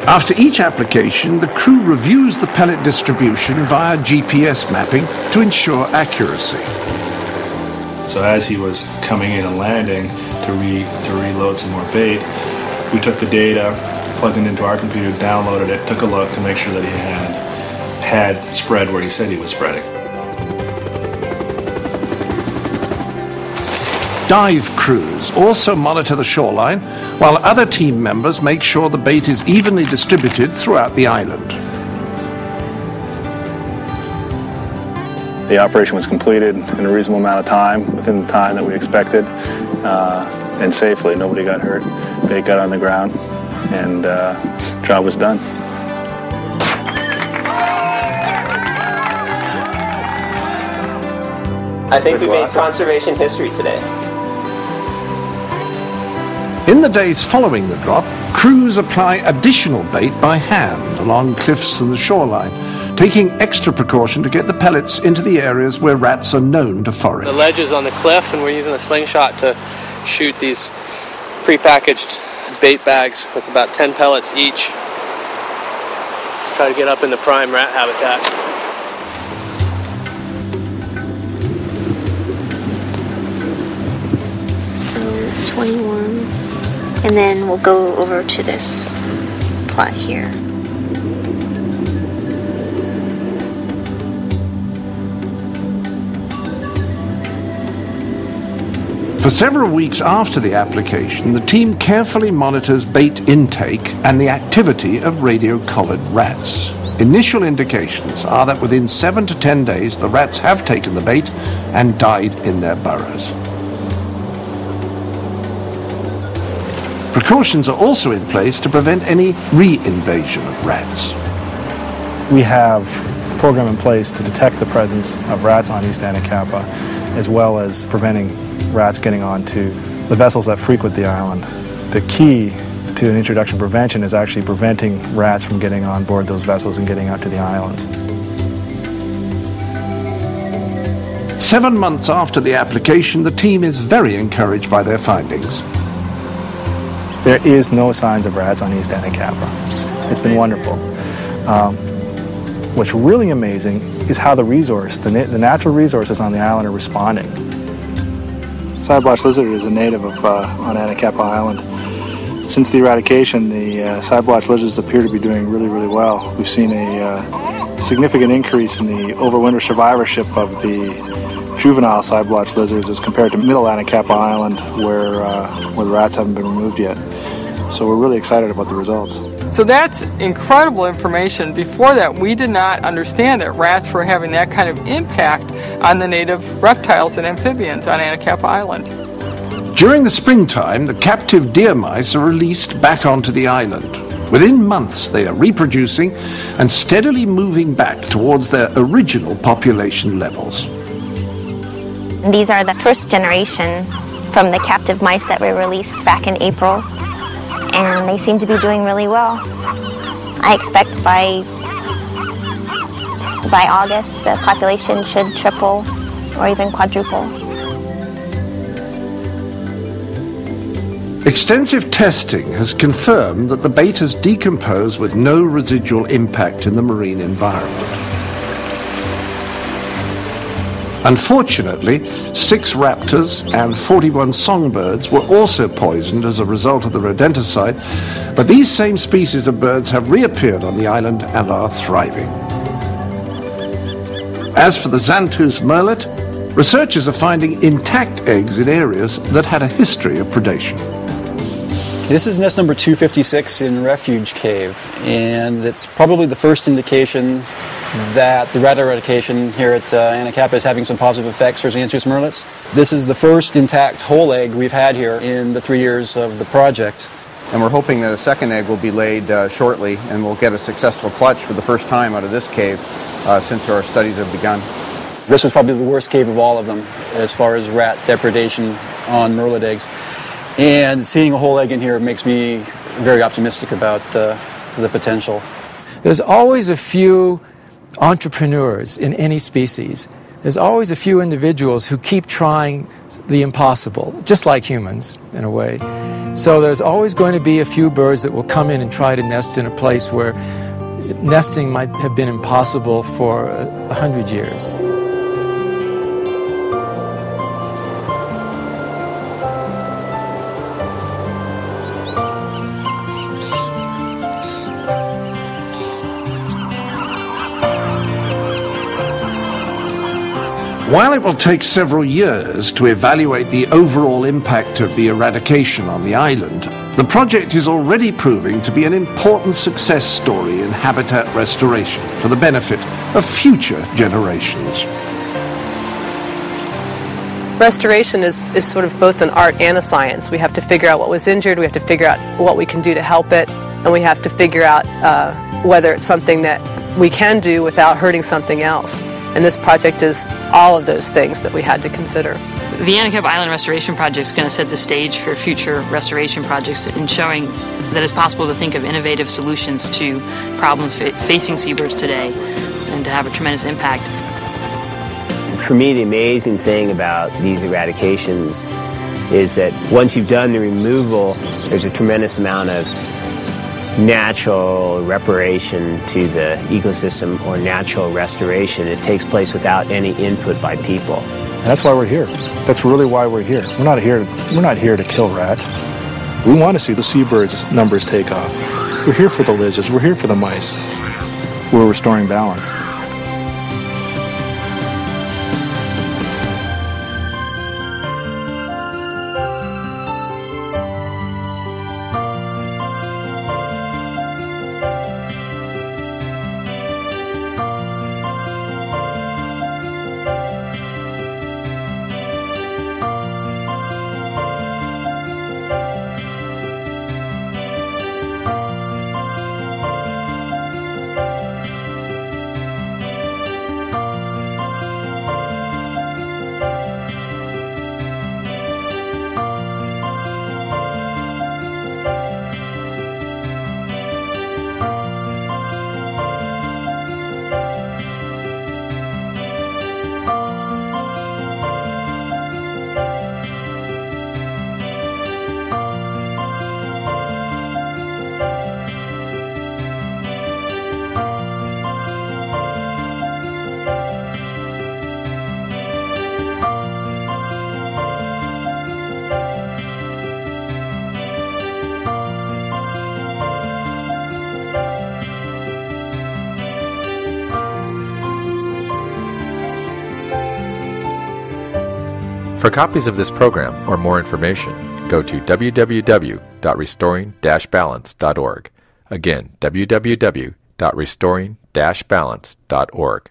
After each application, the crew reviews the pellet distribution via GPS mapping to ensure accuracy. So as he was coming in and landing to reload some more bait, we took the data, plugged it into our computer, downloaded it, took a look to make sure that he had spread where he said he was spreading. Dive crews also monitor the shoreline, while other team members make sure the bait is evenly distributed throughout the island. The operation was completed in a reasonable amount of time, within the time that we expected, and safely. Nobody got hurt. Bait got on the ground, and job was done. I think we made conservation history today. In the days following the drop, crews apply additional bait by hand along cliffs and the shoreline, taking extra precaution to get the pellets into the areas where rats are known to forage. The ledge is on the cliff, and we're using a slingshot to shoot these prepackaged bait bags with about 10 pellets each. Try to get up in the prime rat habitat. So 21, and then we'll go over to this plot here. For several weeks after the application, the team carefully monitors bait intake and the activity of radio-collared rats. Initial indications are that within 7 to 10 days the rats have taken the bait and died in their burrows. Precautions are also in place to prevent any re-invasion of rats. We have a program in place to detect the presence of rats on East Anacapa, as well as preventing rats getting onto the vessels that frequent the island. The key to an introduction prevention is actually preventing rats from getting on board those vessels and getting out to the islands. 7 months after the application, the team is very encouraged by their findings. There is no signs of rats on East Anacapa. It's been wonderful. What's really amazing is how the natural resources on the island are responding. Side-blotched lizard is a native of on Anacapa Island. Since the eradication, the side-blotched lizards appear to be doing really, really well. We've seen a significant increase in the overwinter survivorship of the juvenile side-blotched lizards as compared to middle Anacapa Island, where the rats haven't been removed yet. So we're really excited about the results. So that's incredible information. Before that, we did not understand that rats were having that kind of impact on the native reptiles and amphibians on Anacapa Island. During the springtime, the captive deer mice are released back onto the island. Within months, they are reproducing and steadily moving back towards their original population levels. These are the first generation from the captive mice that were released back in April, and they seem to be doing really well. I expect by August the population should triple or even quadruple. Extensive testing has confirmed that the bait has decomposed with no residual impact in the marine environment. Unfortunately, 6 raptors and 41 songbirds were also poisoned as a result of the rodenticide, but these same species of birds have reappeared on the island and are thriving. As for the Xanthus merlet, researchers are finding intact eggs in areas that had a history of predation. This is nest number 256 in Refuge Cave, and it's probably the first indication that the rat eradication here at Anacapa is having some positive effects for Xanthus merlets. This is the first intact whole egg we've had here in the 3 years of the project. And we're hoping that a second egg will be laid shortly, and we'll get a successful clutch for the first time out of this cave since our studies have begun. This was probably the worst cave of all of them as far as rat depredation on merlet eggs. And seeing a whole egg in here makes me very optimistic about the potential. There's always a few entrepreneurs in any species there's always a few individuals who keep trying the impossible, just like humans, in a way. So there's always going to be a few birds that will come in and try to nest in a place where nesting might have been impossible for 100 years. While it will take several years to evaluate the overall impact of the eradication on the island, the project is already proving to be an important success story in habitat restoration for the benefit of future generations. Restoration is sort of both an art and a science. We have to figure out what was injured, we have to figure out what we can do to help it, and we have to figure out whether it's something that we can do without hurting something else. And this project is all of those things that we had to consider. The Anacapa Island Restoration Project is going to set the stage for future restoration projects in showing that it's possible to think of innovative solutions to problems facing seabirds today and to have a tremendous impact. For me, the amazing thing about these eradications is that once you've done the removal, there's a tremendous amount of natural reparation to the ecosystem or natural restoration. It takes place without any input by people. And that's why we're here. That's really why we're here. We're not here to kill rats. We want to see the seabirds' numbers take off. We're here for the lizards. We're here for the mice. We're restoring balance. For copies of this program or more information, go to www.restoring-balance.org. Again, www.restoring-balance.org.